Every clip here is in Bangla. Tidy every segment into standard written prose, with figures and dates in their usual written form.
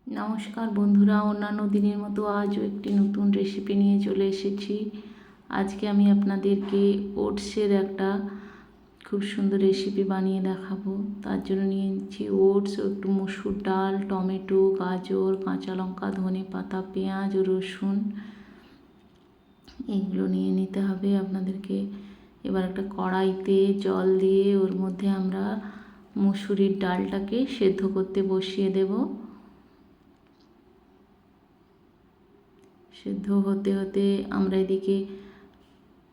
নমস্কার বন্ধুরা, অন্যান্য দিনের মতো আজও একটি নতুন রেসিপি নিয়ে চলে এসেছি। আজকে আমি আপনাদেরকে ওটসের একটা খুব সুন্দর রেসিপি বানিয়ে দেখাবো। তার জন্য নিয়েছি ওটস, একটু মসুর ডাল, টমেটো, গাজর, কাঁচা লঙ্কা, ধনে পাতা, পেঁয়াজ ও রসুন, এগুলো নিয়ে নিতে হবে আপনাদেরকে। এবার একটা কড়াইতে জল দিয়ে ওর মধ্যে আমরা মুসুরির ডালটাকে সেদ্ধ করতে বসিয়ে দেব। সেদ্ধ হতে হতে আমরা এদিকে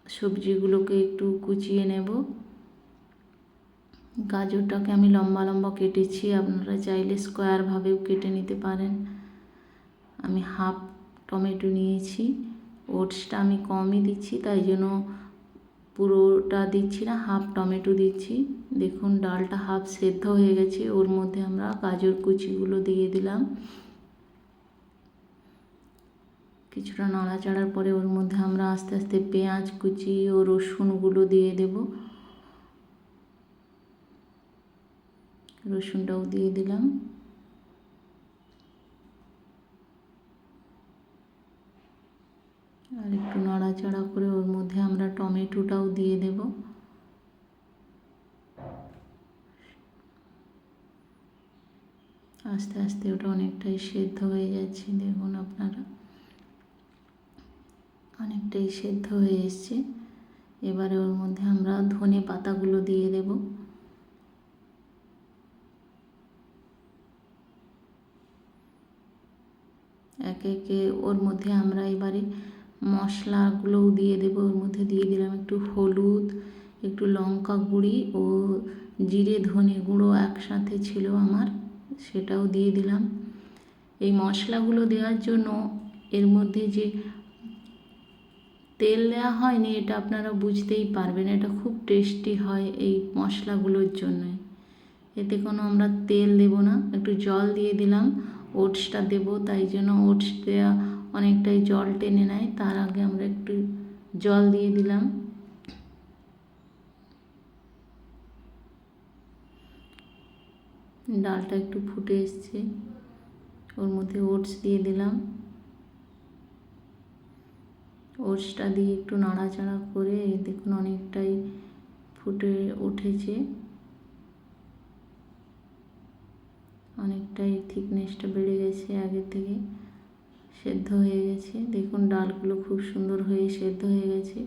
সবজিগুলোকে একটু কুচিয়ে নেব। গাজরটাকে আমি লম্বা লম্বা কেটেছি, আপনারা চাইলে স্কোয়ারভাবেও কেটে নিতে পারেন। আমি হাফ টমেটো নিয়েছি। ওটসটা আমি কমই দিচ্ছি, তাই জন্য পুরোটা দিচ্ছি না, হাফ টমেটো দিচ্ছি। দেখুন ডালটা হাফ সেদ্ধ হয়ে গেছে। ওর মধ্যে আমরা গাজর কুচিগুলো দিয়ে দিলাম। কিছুটা নাড়াচাড়ার পরে ওর মধ্যে আমরা আস্তে আস্তে পেঁয়াজ কুচি ও রসুনগুলো দিয়ে দেব। রসুনটাও দিয়ে দিলাম। আর একটু নাড়াচাড়া করে ওর মধ্যে আমরা টমেটোটাও দিয়ে দেব। আস্তে আস্তে ওটা অনেকটাই সেদ্ধ হয়ে যাচ্ছে। দেখুন আপনারা, অনেকটাই সেদ্ধ হয়ে এসছে। এবারে ওর মধ্যে আমরা ধনে পাতাগুলো দিয়ে দেব। একে একে ওর মধ্যে আমরা এবারে মশলাগুলোও দিয়ে দেব। ওর মধ্যে দিয়ে দিলাম একটু হলুদ, একটু লঙ্কা গুঁড়ি ও জিরে ধনে গুঁড়ো একসাথে ছিল আমার, সেটাও দিয়ে দিলাম। এই মশলাগুলো দেওয়ার জন্য এর মধ্যে যে তেল দেওয়া হয়নি, এটা আপনারা বুঝতেই পারবেন। এটা খুব টেস্টি হয় এই মশলাগুলোর জন্য। এতে কোনো আমরা তেল দেব না, একটু জল দিয়ে দিলাম। ওটসটা দেব, তাই জন্য ওটস দেওয়া অনেকটাই জল টেনে নেয়। তার আগে আমরা একটু জল দিয়ে দিলাম। ডালটা একটু ফুটে এসছে, ওর মধ্যে ওটস দিয়ে দিলাম। ওটসটা দিয়ে একটু নাড়াচাড়া করে দেখুন অনেকটাই ফুটে উঠেছে, অনেকটাই থিকনেসটা বেড়ে গেছে আগের থেকে, সেদ্ধ হয়ে গেছে। দেখুন ডালগুলো খুব সুন্দর হয়ে সেদ্ধ হয়ে গেছে।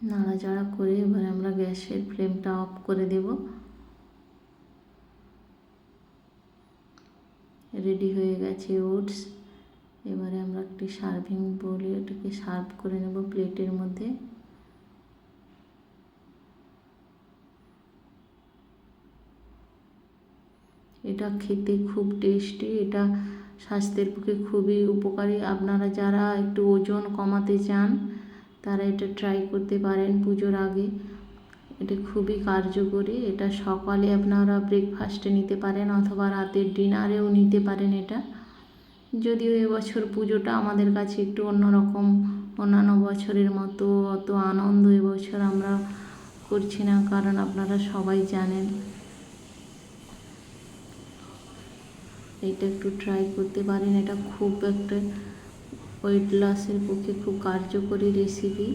নাড়াচাড়া করে এবার আমরা গ্যাসের ফ্লেমটা অফ করে দেব। রেডি হয়ে গেছে ওটস। এবারে আমরা একটি সার্ভিং বলে এটাকে সার্ভ করে নেব প্লেটের মধ্যে। এটা খেতে খুব টেস্টি, এটা স্বাস্থ্যের পক্ষে খুবই উপকারী। আপনারা যারা একটু ওজন কমাতে চান তারা এটা ট্রাই করতে পারেন পুজোর আগে। এটা খুবই কার্যকরী। এটা সকালে আপনারা ব্রেকফাস্টে নিতে পারেন অথবা রাতের ডিনারেও নিতে পারেন এটা। যদিও এবছর পুজোটা আমাদের কাছে একটু অন্যরকম, অন্যান্য বছরের মতো অত আনন্দ এবছর আমরা করছি না, কারণ আপনারা সবাই জানেন। এটা একটু ট্রাই করতে পারেন। এটা খুব একটা ওয়েট লসের পক্ষে খুব কার্যকরী রেসিপি।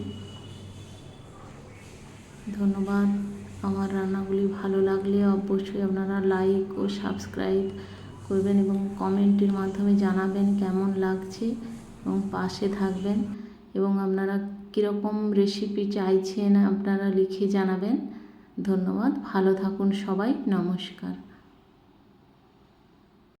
ধন্যবাদ। আমার রান্নাগুলি ভালো লাগলে অবশ্যই আপনারা লাইক ও সাবস্ক্রাইব করবেন এবং কমেন্টের মাধ্যমে জানাবেন কেমন লাগছে এবং পাশে থাকবেন। এবং আপনারা কীরকম রেসিপি চাইছেন আপনারা লিখে জানাবেন। ধন্যবাদ। ভালো থাকুন সবাই। নমস্কার।